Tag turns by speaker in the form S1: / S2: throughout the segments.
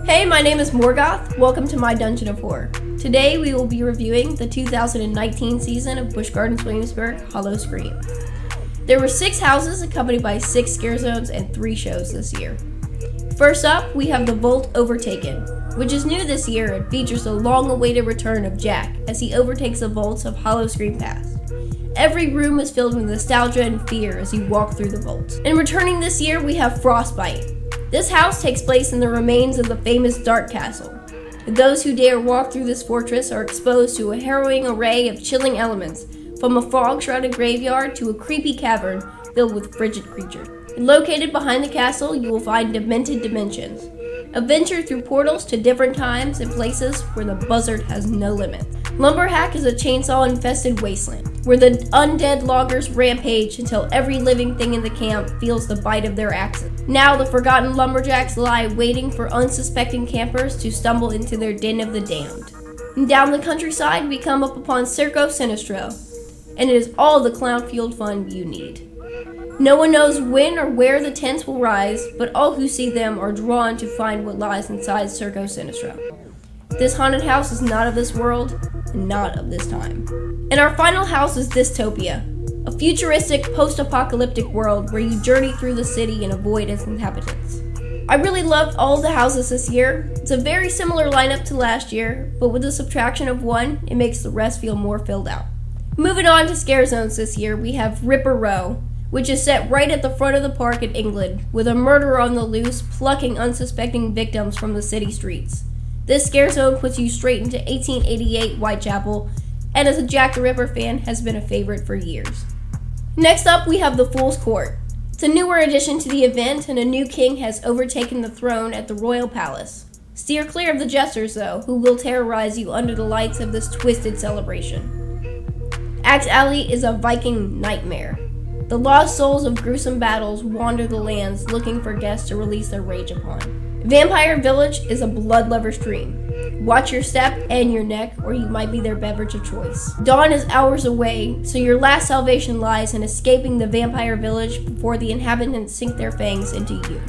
S1: Hey, my name is Morgoth. Welcome to my Dungeon of Horror. Today we will be reviewing the 2019 season of Busch Gardens Williamsburg, Howl-O-Scream. There were 6 houses accompanied by 6 scare zones and 3 shows this year. First up, we have the Vault Overtaken, which is new this year and features the long-awaited return of Jack as he overtakes the vaults of Howl-O-Scream Pass. Every room is filled with nostalgia and fear as you walk through the vault. And returning this year, we have Frostbite. This house takes place in the remains of the famous Dark Castle. Those who dare walk through this fortress are exposed to a harrowing array of chilling elements, from a fog-shrouded graveyard to a creepy cavern filled with frigid creatures. And located behind the castle, you will find demented dimensions. Adventure through portals to different times and places where the buzzard has no limit. Lumberhack is a chainsaw-infested wasteland, where the undead loggers rampage until every living thing in the camp feels the bite of their axes. Now the forgotten lumberjacks lie waiting for unsuspecting campers to stumble into their den of the damned. And down the countryside, we come up upon Circo Sinistro, and it is all the clown-fueled fun you need. No one knows when or where the tents will rise, but all who see them are drawn to find what lies inside Circo Sinistro. This haunted house is not of this world, and not of this time. And our final house is Dystopia, a futuristic post-apocalyptic world where you journey through the city and avoid its inhabitants. I really loved all of the houses this year. It's a very similar lineup to last year, but with the subtraction of one, it makes the rest feel more filled out. Moving on to scare zones this year, we have Ripper Row, which is set right at the front of the park in England, with a murderer on the loose plucking unsuspecting victims from the city streets. This scare zone puts you straight into 1888 Whitechapel, and as a Jack the Ripper fan, has been a favorite for years. Next up, we have the Fool's Court. It's a newer addition to the event, and a new king has overtaken the throne at the royal palace. Steer clear of the jesters, though, who will terrorize you under the lights of this twisted celebration. Axe Alley is a Viking nightmare. The lost souls of gruesome battles wander the lands looking for guests to release their rage upon. Vampire Village is a blood-lover's dream. Watch your step and your neck, or you might be their beverage of choice. Dawn is hours away, so your last salvation lies in escaping the vampire village before the inhabitants sink their fangs into you.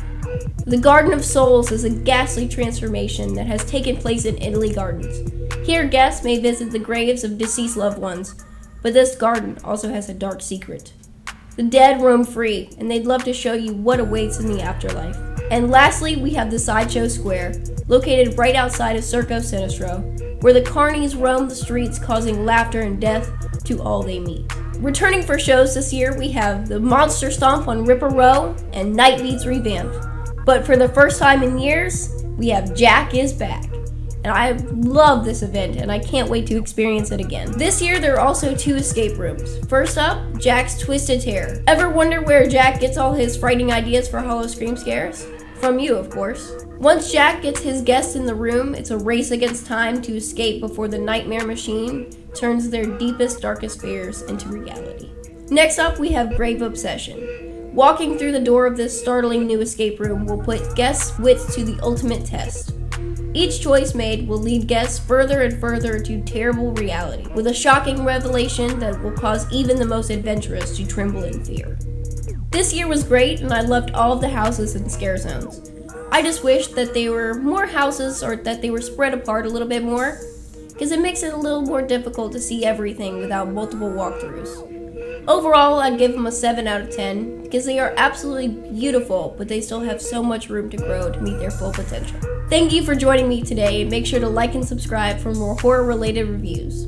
S1: The Garden of Souls is a ghastly transformation that has taken place in Italy Gardens. Here, guests may visit the graves of deceased loved ones, but this garden also has a dark secret. The dead roam free, and they'd love to show you what awaits in the afterlife. And lastly, we have the Sideshow Square, located right outside of Circo Sinistro, where the carnies roam the streets causing laughter and death to all they meet. Returning for shows this year, we have the Monster Stomp on Ripper Row and Night Beats Revamped. But for the first time in years, we have Jack is Back. And I love this event, and I can't wait to experience it again. This year, there are also 2 escape rooms. First up, Jack's Twisted Terror. Ever wonder where Jack gets all his frightening ideas for Howl-O-Scream scares? From you, of course. Once Jack gets his guests in the room, it's a race against time to escape before the nightmare machine turns their deepest, darkest fears into reality. Next up, we have Grave Obsession. Walking through the door of this startling new escape room will put guests' wits to the ultimate test. Each choice made will lead guests further and further to terrible reality, with a shocking revelation that will cause even the most adventurous to tremble in fear. This year was great, and I loved all of the houses and scare zones. I just wish that there were more houses, or that they were spread apart a little bit more, because it makes it a little more difficult to see everything without multiple walkthroughs. Overall, I'd give them a 7 out of 10 because they are absolutely beautiful, but they still have so much room to grow to meet their full potential. Thank you for joining me today. Make sure to like and subscribe for more horror-related reviews.